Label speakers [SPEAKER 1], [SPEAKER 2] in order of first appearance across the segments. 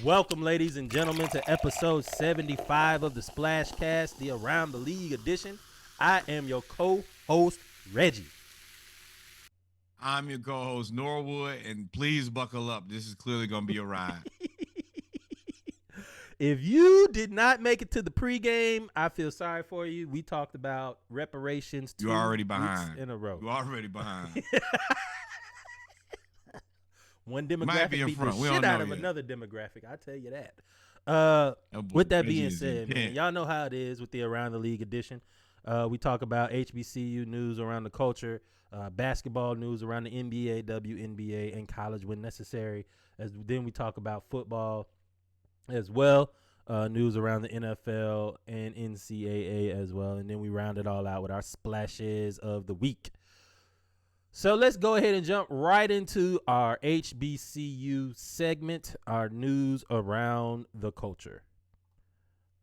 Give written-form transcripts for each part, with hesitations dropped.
[SPEAKER 1] Welcome, ladies and gentlemen, to episode 75 of the SplashCast, the Around the League edition. I am your co-host, Reggie.
[SPEAKER 2] I'm your co-host, Norwood, and please buckle up. This is clearly going to be a ride.
[SPEAKER 1] If you did not make it to the pregame, I feel sorry for you. We talked about reparations
[SPEAKER 2] You're already behind.
[SPEAKER 1] weeks in a row.
[SPEAKER 2] You're already behind.
[SPEAKER 1] One demographic beat the shit out of another demographic. I tell you that. With that being said, man, y'all know how it is with the Around the League edition. We talk about HBCU news around the culture, basketball news around the NBA, WNBA, and college when necessary. Then we talk about football as well, news around the NFL and NCAA as well. And then we round it all out with our splashes of the week. So let's go ahead and jump right into our HBCU segment, our news around the culture.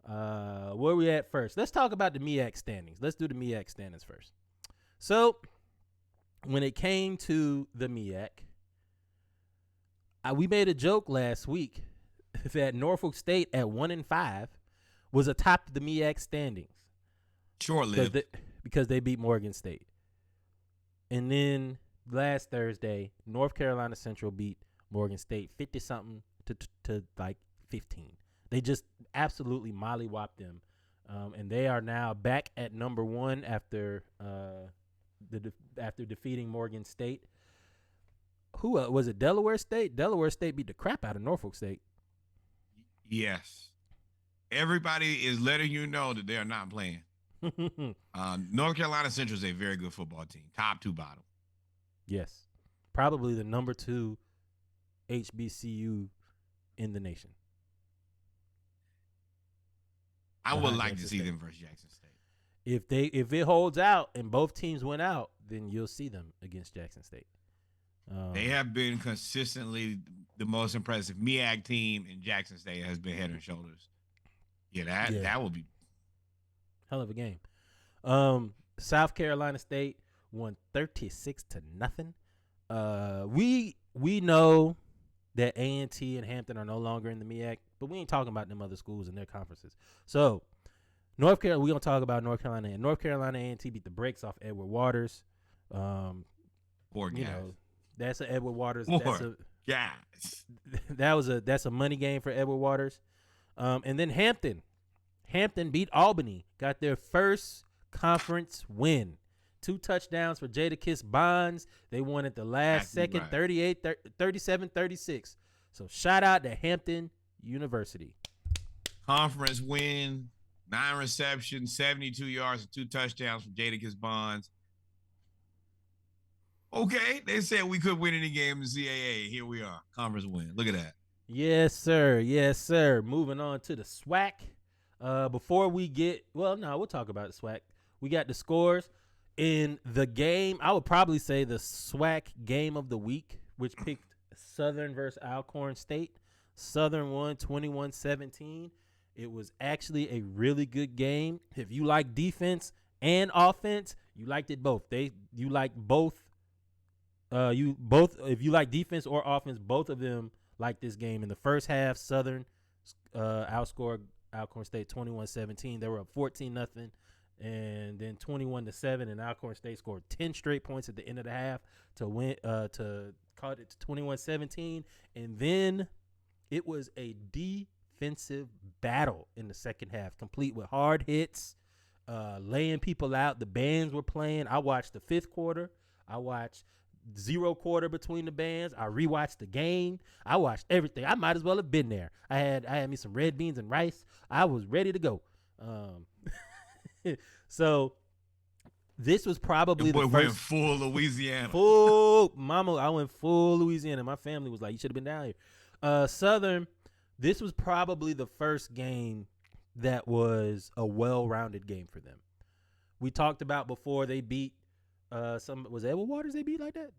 [SPEAKER 1] Where we at first? Let's talk about the MEAC standings. Let's do the MEAC standings first. So when it came to the MEAC, we made a joke last week that Norfolk State at 1-5 was atop the MEAC standings.
[SPEAKER 2] Short-lived.
[SPEAKER 1] Because they beat Morgan State. And then last Thursday, North Carolina Central beat Morgan State 50-something to like 15. They just absolutely mollywopped them. And they are now back at number one after defeating Morgan State. Who was it? Delaware State? Delaware State beat the crap out of Norfolk State.
[SPEAKER 2] Yes. Everybody is letting you know that they are not playing. North Carolina Central is a very good football team. Top to bottom.
[SPEAKER 1] Yes. Probably the number 2 HBCU in the nation.
[SPEAKER 2] I would like to see them versus Jackson State.
[SPEAKER 1] If it holds out and both teams went out, then you'll see them against Jackson State.
[SPEAKER 2] They have been consistently the most impressive MEAC team in Jackson State has been head and shoulders. That would be
[SPEAKER 1] hell of a game. South Carolina State won 36-0. We know that A&T and Hampton are no longer in the MEAC, but we ain't talking about them other schools and their conferences. So North Carolina, we're gonna talk about North Carolina, and North Carolina A&T beat the brakes off Edward Waters.
[SPEAKER 2] Poor guys.
[SPEAKER 1] That's an Edward Waters.
[SPEAKER 2] Guys.
[SPEAKER 1] That's a money game for Edward Waters. And then Hampton beat Albany, got their first conference win. 2 touchdowns for Jadakiss Bonds. They won at the last second, 37-36. So shout out to Hampton University.
[SPEAKER 2] Conference win, 9 receptions, 72 yards, and 2 touchdowns from Jadakiss Bonds. Okay, they said we could win any game in CAA. Here we are, conference win. Look at that.
[SPEAKER 1] Yes, sir. Yes, sir. Moving on to the SWAC. Before we we'll talk about the SWAC. We got the scores in the game. I would probably say the SWAC game of the week, which picked Southern versus Alcorn State. Southern won 21-17. It was actually a really good game. If you like defense and offense, you liked it both. If you like defense or offense, both of them liked this game. In the first half, Southern outscored Alcorn State 21-17. They were up 14-0, and then 21-7. And Alcorn State scored 10 straight points at the end of the half to win to cut it to 21-17. And then it was a defensive battle in the second half, complete with hard hits, laying people out. The bands were playing. I watched the 5th quarter. I watched 0 quarter between the bands. I rewatched the game. I watched everything. I might as well have been there. I had me some red beans and rice. I was ready to go. So this was probably the first.
[SPEAKER 2] Went full Louisiana.
[SPEAKER 1] I went full Louisiana. My family was like, you should have been down here. Southern, this was probably the first game that was a well-rounded game for them. We talked about before they beat was Edward Waters they beat like that?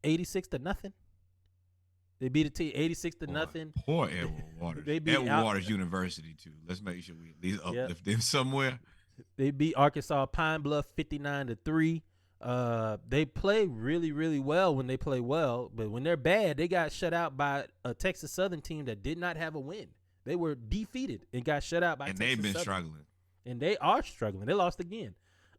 [SPEAKER 1] 86-0. They beat a team 86-0.
[SPEAKER 2] Poor Edward Waters. Edward Waters University too. Let's make sure we at least uplift them somewhere.
[SPEAKER 1] They beat Arkansas Pine Bluff 59-3. They play really, really well when they play well, but when they're bad, they got shut out by a Texas Southern team that did not have a win. They were defeated and got shut out by
[SPEAKER 2] And
[SPEAKER 1] Texas
[SPEAKER 2] they've been
[SPEAKER 1] Southern.
[SPEAKER 2] struggling.
[SPEAKER 1] And they are struggling. They lost again.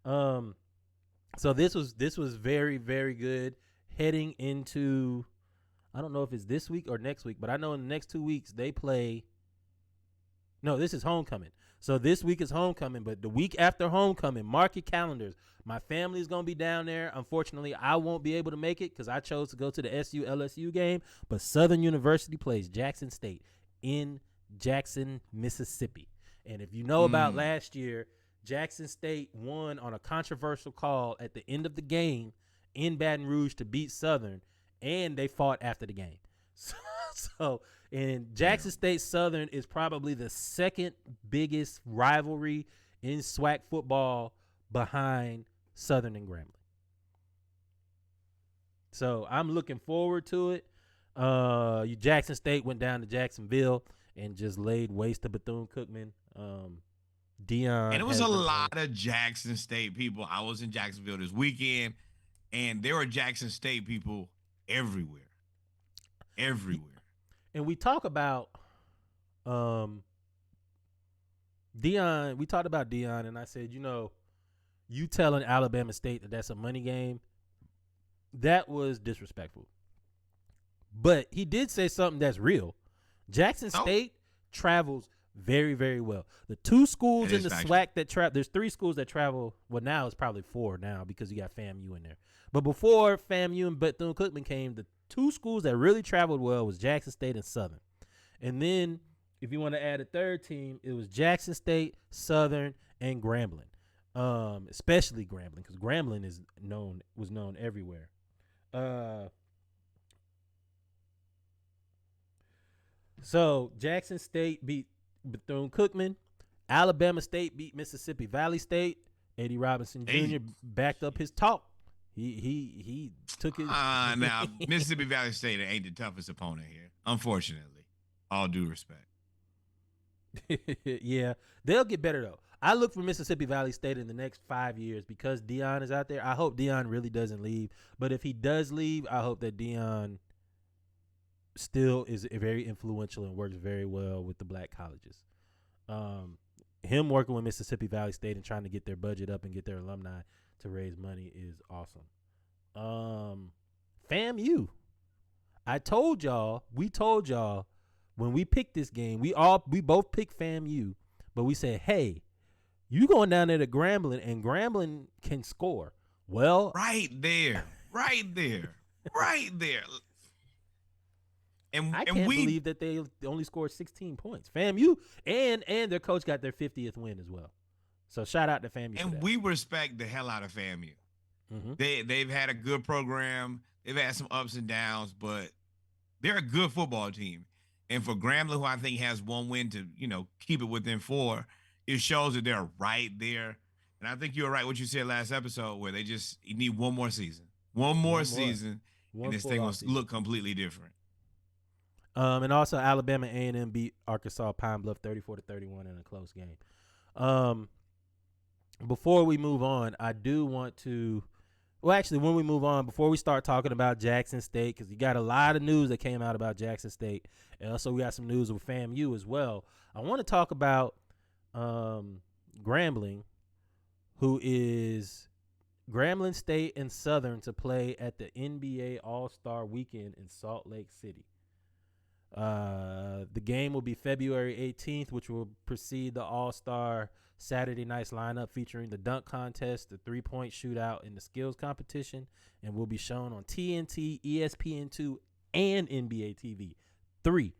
[SPEAKER 1] So this was very, very good heading into, I don't know if it's this week or next week, but I know in the next 2 weeks they play. No, this is homecoming. So this week is homecoming, but the week after homecoming, mark your calendars. My family is going to be down there. Unfortunately, I won't be able to make it because I chose to go to the SU-LSU game, but Southern University plays Jackson State in Jackson, Mississippi. And if you know about last year, Jackson State won on a controversial call at the end of the game in Baton Rouge to beat Southern, and they fought after the game. And Jackson State Southern is probably the second biggest rivalry in SWAC football behind Southern and Grambling. So I'm looking forward to it. Jackson State went down to Jacksonville and just laid waste to Bethune-Cookman. Dion.
[SPEAKER 2] And it was a lot of Jackson State people. I was in Jacksonville this weekend, and there were Jackson State people everywhere. Everywhere.
[SPEAKER 1] And we talk about Dion. We talked about Dion, and I said, you telling Alabama State that that's a money game, that was disrespectful. But he did say something that's real. Jackson State travels very, very well. The two schools in the SWAC that travel, there's 3 schools that travel. Well, now it's probably 4 now because you got FAMU in there. But before FAMU and Bethune-Cookman came, the 2 schools that really traveled well was Jackson State and Southern. And then if you want to add a third team, it was Jackson State, Southern, and Grambling. Especially Grambling, because Grambling was known everywhere. So Jackson State beat Bethune-Cookman. Alabama State beat Mississippi Valley State. Eddie Robinson Jr. backed up his talk. He took his.
[SPEAKER 2] Now Mississippi Valley State ain't the toughest opponent here, unfortunately. All due respect.
[SPEAKER 1] Yeah, they'll get better though. I look for Mississippi Valley State in the next 5 years because Dion is out there. I hope Dion really doesn't leave, but if he does leave, I hope that Dion still is very influential and works very well with the black colleges. Him working with Mississippi Valley State and trying to get their budget up and get their alumni to raise money is awesome. FAMU. We told y'all when we picked this game, we both picked FAMU, but we said, hey, you going down there to Grambling, and Grambling can score. Well,
[SPEAKER 2] right there. And
[SPEAKER 1] I can't believe that they only scored 16 points. FAMU and their coach got their 50th win as well. So shout out to FAMU.
[SPEAKER 2] And we respect the hell out of FAMU. Mm-hmm. They've had a good program. They've had some ups and downs, but they're a good football team. And for Grambling, who I think has 1 win to keep it within 4, it shows that they're right there. And I think you were right what you said last episode, where they just need one more season, and this thing will look completely different.
[SPEAKER 1] And also Alabama A&M beat Arkansas Pine Bluff 34-31 in a close game. Before we move on, I do want to when we move on, before we start talking about Jackson State, because you got a lot of news that came out about Jackson State, and also we got some news with FAMU as well. I want to talk about Grambling, who is Grambling State and Southern to play at the NBA All-Star Weekend in Salt Lake City. The game will be February 18th, which will precede the All-Star Saturday night's lineup featuring the dunk contest, the 3-point shootout, and the skills competition, and will be shown on TNT, ESPN2, and NBA TV. Three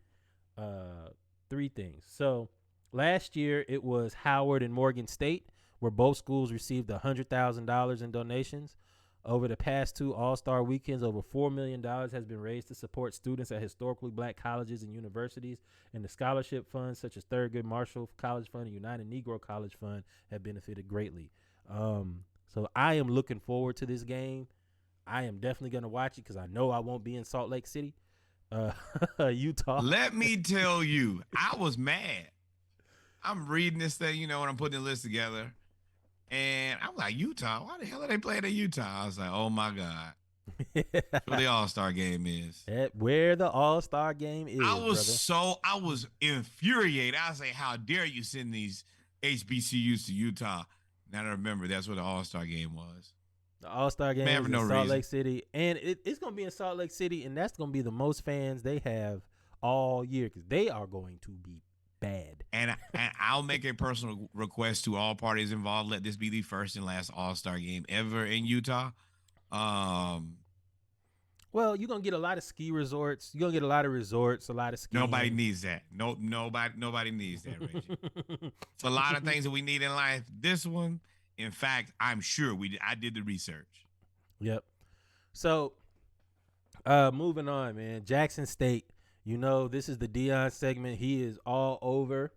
[SPEAKER 1] things. So last year it was Howard and Morgan State, where both schools received $100,000 in donations. Over the past 2 All-Star weekends, over $4 million has been raised to support students at historically black colleges and universities, and the scholarship funds such as Thurgood Marshall College Fund and United Negro College Fund have benefited greatly. So I am looking forward to this game. I am definitely going to watch it because I know I won't be in Salt Lake City, Utah.
[SPEAKER 2] Let me tell you, I was mad. I'm reading this thing, when I'm putting the list together, And I'm like, Utah? Why the hell are they playing in Utah? I was like, oh my God. That's where the All-Star game is.
[SPEAKER 1] At where the All-Star game is,
[SPEAKER 2] I was infuriated. I was like, how dare you send these HBCUs to Utah? Now I remember that's where the All-Star game was.
[SPEAKER 1] The All-Star game is in Salt Lake City. And it's going to be in Salt Lake City, and that's going to be the most fans they have all year because they are going to be bad.
[SPEAKER 2] And I'll make a personal request to all parties involved. Let this be the first and last All-Star game ever in Utah.
[SPEAKER 1] Well, you're going to get a lot of ski resorts. You're going to get a lot of resorts, a lot of skiing.
[SPEAKER 2] Nobody needs that. Nobody needs that, Reggie. It's a lot of things that we need in life. This one, in fact, I'm sure I did the research.
[SPEAKER 1] Yep. So, moving on, man. Jackson State. You know, this is the Dion segment. He is all over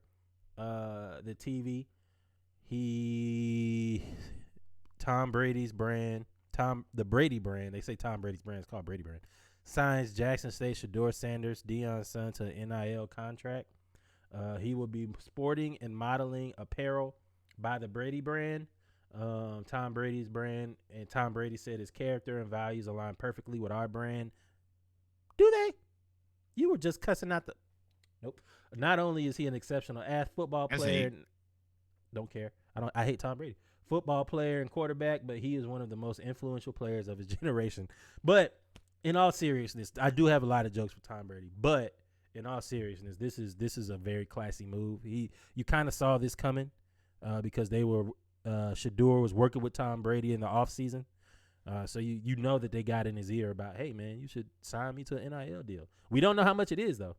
[SPEAKER 1] the TV. Tom Brady's brand. The Brady brand, they say Tom Brady's brand, it's called Brady brand, signs Jackson State Shaq Sanders, Dion Sanders to an NIL contract. He will be sporting and modeling apparel by the Brady brand, Tom Brady's brand, and Tom Brady said his character and values align perfectly with our brand. Do they? You were just cussing out the... Nope. Not only is he an exceptional football player, don't care. I hate Tom Brady. Football player and quarterback, but he is one of the most influential players of his generation. But in all seriousness, I do have a lot of jokes for Tom Brady. But in all seriousness, this is a very classy move. You kind of saw this coming because Shaq was working with Tom Brady in the offseason. So you know that they got in his ear about, hey man, you should sign me to an NIL deal. We don't know how much it is though.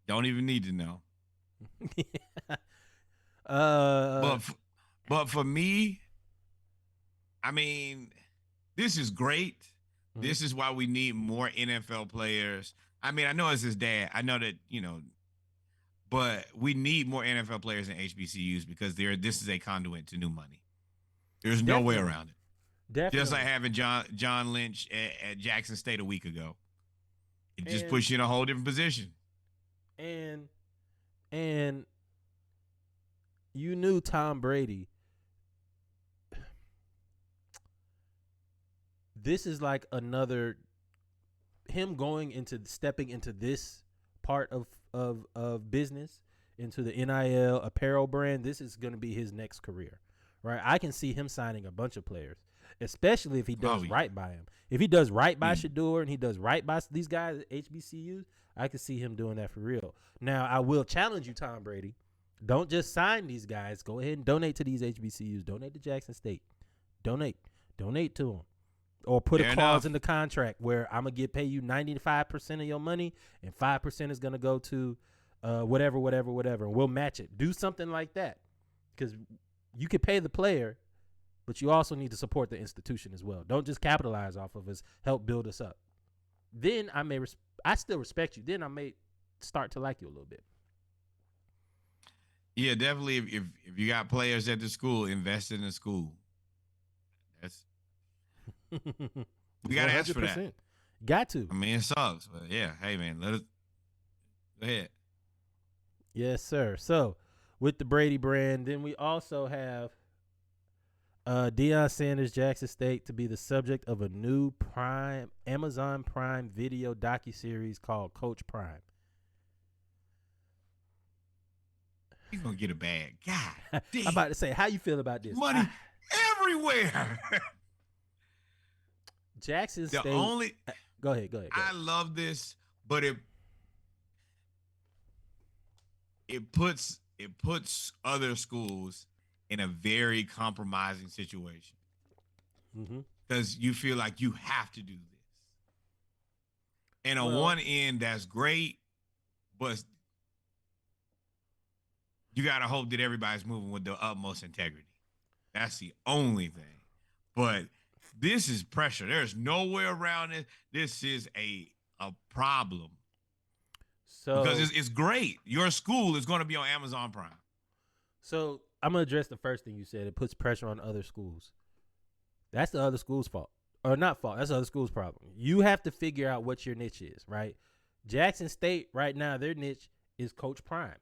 [SPEAKER 2] Don't even need to know. But for me, I mean, this is great. Mm-hmm. This is why we need more NFL players. I mean, I know it's his dad. I know that, but we need more NFL players in HBCUs because this is a conduit to new money. There's no way around it.
[SPEAKER 1] Definitely.
[SPEAKER 2] Just like having John Lynch at Jackson State a week ago. It just puts you in a whole different position.
[SPEAKER 1] And you knew Tom Brady. This is like another him stepping into this part of business, into the NIL apparel brand. This is going to be his next career, right? I can see him signing a bunch of players, especially if he does right by him. If he does right by Shaq and he does right by these guys at HBCUs, I can see him doing that for real. Now, I will challenge you, Tom Brady. Don't just sign these guys. Go ahead and donate to these HBCUs. Donate to Jackson State. Donate to them. Or put a clause in the contract where I'm going to pay you 95% of your money and 5% is going to go to whatever. And we'll match it. Do something like that. Because you can pay the player, but you also need to support the institution as well. Don't just capitalize off of us. Help build us up. Then I still respect you. Then I may start to like you a little bit.
[SPEAKER 2] Yeah, definitely. If you got players at the school, invest in the school. That's we gotta 100%. Ask for that.
[SPEAKER 1] Got to.
[SPEAKER 2] I mean, it sucks, but yeah. Hey, man, let us go ahead.
[SPEAKER 1] Yes, sir. So with the Brady brand, then we also have Dion Sanders, Jackson State, to be the subject of a new Amazon Prime Video docuseries called Coach Prime.
[SPEAKER 2] He's gonna get a bag. God damn.
[SPEAKER 1] I'm about to say, how you feel about this?
[SPEAKER 2] Money everywhere.
[SPEAKER 1] Jackson State. Go ahead.
[SPEAKER 2] I love this, but it puts other schools in a very compromising situation because you feel like you have to do this. And on one end, that's great, but you got to hope that everybody's moving with the utmost integrity. That's the only thing. But this is pressure. There's no way around it. This is a problem. So because it's great. Your school is going to be on Amazon Prime.
[SPEAKER 1] So I'm going to address the first thing you said. It puts pressure on other schools. That's the other school's fault. Or not fault. That's the other school's problem. You have to figure out what your niche is, right? Jackson State, right now, their niche is Coach Prime.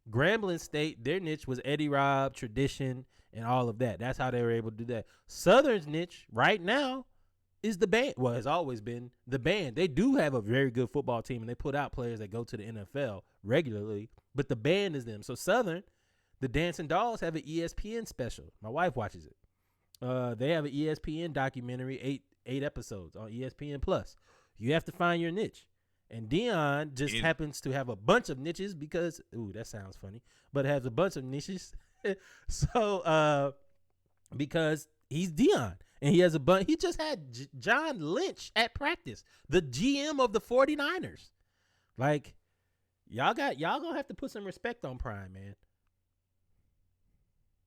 [SPEAKER 1] Grambling State, their niche was Eddie Robb, tradition, and all of that. That's how they were able to do that. Southern's niche right now is the band. Well, it's always been the band. They do have a very good football team, and they put out players that go to the NFL regularly, but the band is them. So Southern, the Dancing Dolls, have an ESPN special. My wife watches it. They have an ESPN documentary, eight episodes on ESPN Plus. You have to find your niche. And Dion just happens to have a bunch of niches because, that sounds funny, but has a bunch of niches. So, because he's Dion and he has a bunch. He just had John Lynch at practice, the GM of the 49ers. Like, y'all gonna have to put some respect on Prime, man.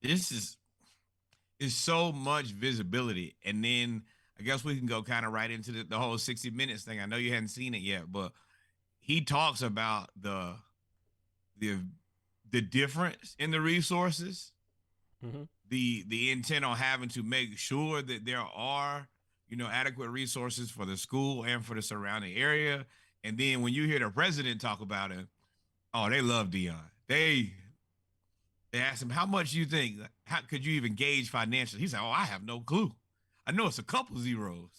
[SPEAKER 2] This is so much visibility. And then I guess we can go kind of right into the whole 60 Minutes thing. I know you hadn't seen it yet, but he talks about the difference in the resources, the intent on having to make sure that there are, adequate resources for the school and for the surrounding area. And then when you hear the president talk about it, oh, they love Dion. They asked him, how much you think, how could you even gauge financially? He said, oh, I have no clue. I know it's a couple zeros.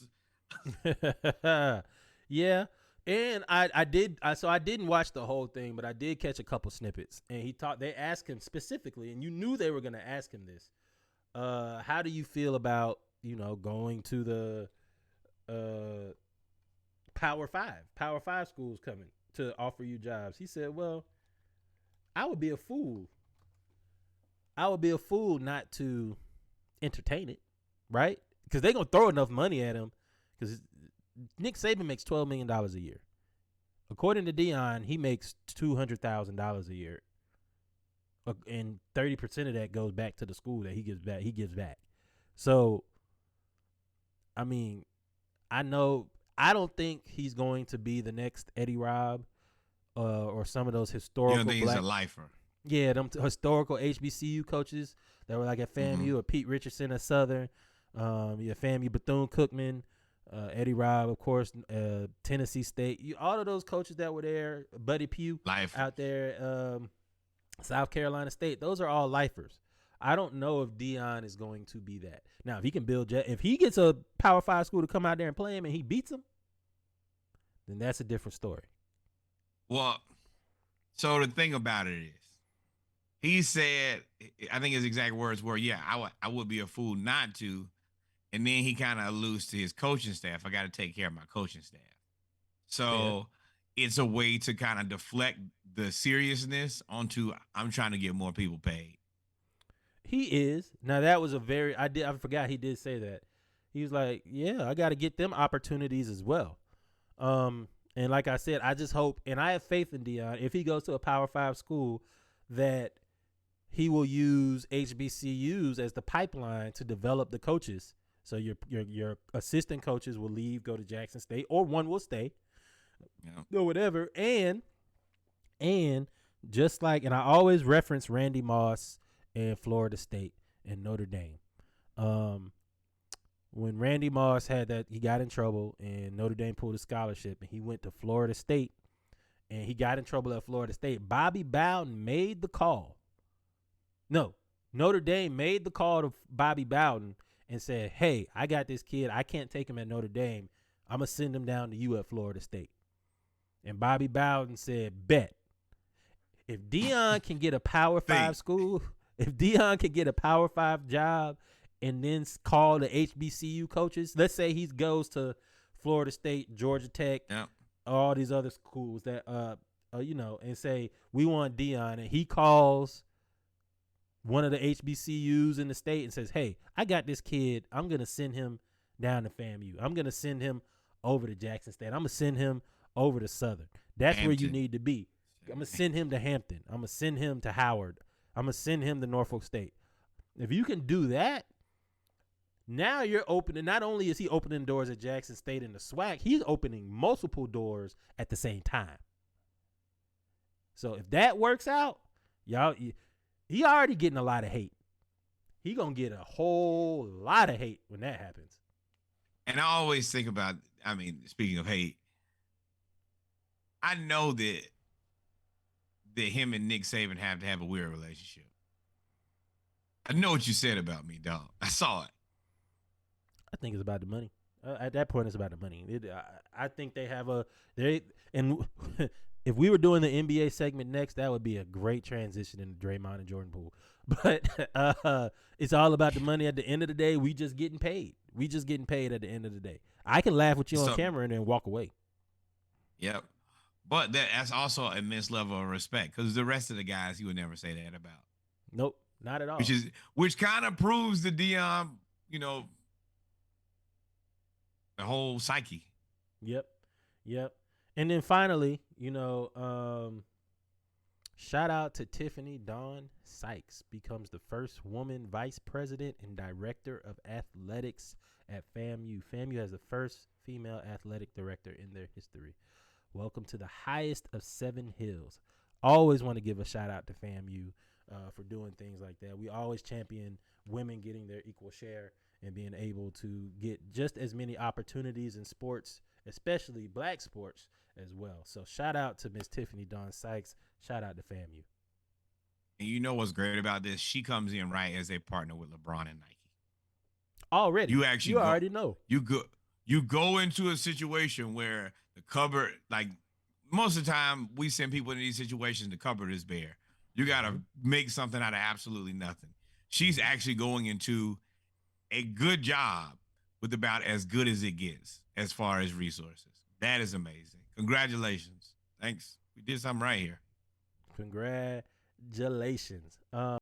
[SPEAKER 1] Yeah. And I didn't watch the whole thing, but I did catch a couple snippets. And they asked him specifically, and you knew they were going to ask him this. How do you feel about, going to the Power 5 schools coming to offer you jobs? He said, well, I would be a fool. Not to entertain it, right? Because they're going to throw enough money at him. Because Nick Saban makes $12 million a year. According to Dion, he makes $200,000 a year. And 30% of that goes back to the school that he gives back. So, I mean, I don't think he's going to be the next Eddie Robb or some of those historical
[SPEAKER 2] he's a lifer.
[SPEAKER 1] Yeah, them historical HBCU coaches that were like at FAMU or Pete Richardson at Southern, FAMU Bethune-Cookman, Eddie Robb, of course, Tennessee State. All of those coaches that were there, Buddy Pugh out there, South Carolina State. Those are all lifers. I don't know if Dion is going to be that. Now, if he can if he gets a Power 5 school to come out there and play him and he beats them, then that's a different story.
[SPEAKER 2] Well, so the thing about it is, he said, I think his exact words were, yeah, I would be a fool not to. And then he kind of alludes to his coaching staff. I got to take care of my coaching staff. So it's a way to kind of deflect the seriousness onto, I'm trying to get more people paid.
[SPEAKER 1] He is. Now, that was I forgot he did say that. He was like, yeah, I got to get them opportunities as well. And like I said, I just hope, and I have faith in Dion, if he goes to a Power 5 school, that he will use HBCUs as the pipeline to develop the coaches. So your assistant coaches will leave, go to Jackson State, or one will stay, or whatever. And just like, and I always reference Randy Moss and Florida State and Notre Dame. When Randy Moss had that, he got in trouble and Notre Dame pulled a scholarship and he went to Florida State and he got in trouble at Florida State. Bobby Bowden made the call. No, Notre Dame made the call to Bobby Bowden and said, hey, I got this kid. I can't take him at Notre Dame. I'm going to send him down to you at Florida State. And Bobby Bowden said, bet. If Dion can get a Power 5 school, if Dion can get a Power 5 job and then call the HBCU coaches, let's say he goes to Florida State, Georgia Tech, all these other schools that, and say, we want Dion, and he calls one of the HBCUs in the state and says, hey, I got this kid. I'm going to send him down to FAMU. I'm going to send him over to Jackson State. I'm going to send him over to Southern. That's Hampton. Where you need to be. I'm going to send him to Hampton. I'm going to send him to Howard. I'm going to send him to Norfolk State. If you can do that, now you're opening, not only is he opening doors at Jackson State in the SWAC, he's opening multiple doors at the same time. So if that works out, y'all, he already getting a lot of hate. He going to get a whole lot of hate when that happens.
[SPEAKER 2] And I always think about, speaking of hate, I know that him and Nick Saban have to have a weird relationship. I know what you said about me, dog. I saw it.
[SPEAKER 1] I think it's about the money. At that point, it's about the money. I think they have and if we were doing the NBA segment next, that would be a great transition into Draymond and Jordan Poole. But it's all about the money. At the end of the day, we just getting paid. We just getting paid at the end of the day. I can laugh with you on camera and then walk away.
[SPEAKER 2] Yep. But that's also an immense level of respect because the rest of the guys you would never say that about.
[SPEAKER 1] Nope, not at all.
[SPEAKER 2] Which kind of proves the Dion, the whole psyche.
[SPEAKER 1] Yep. And then finally, shout out to Tiffany Dawn Sykes, becomes the first woman vice president and director of athletics at FAMU. FAMU has the first female athletic director in their history. Welcome to the highest of 7 hills. Always want to give a shout out to FAMU for doing things like that. We always champion women getting their equal share and being able to get just as many opportunities in sports, especially black sports as well. So shout out to Miss Tiffany Dawn Sykes. Shout out to FAMU.
[SPEAKER 2] And you know what's great about this? She comes in right as a partner with LeBron and Nike.
[SPEAKER 1] Already. You already know.
[SPEAKER 2] You go into a situation where the cupboard, like most of the time we send people in these situations, the cupboard is bare. You got to make something out of absolutely nothing. She's actually going into a good job with about as good as it gets as far as resources. That is amazing. Congratulations. Thanks. We did something right here.
[SPEAKER 1] Congratulations.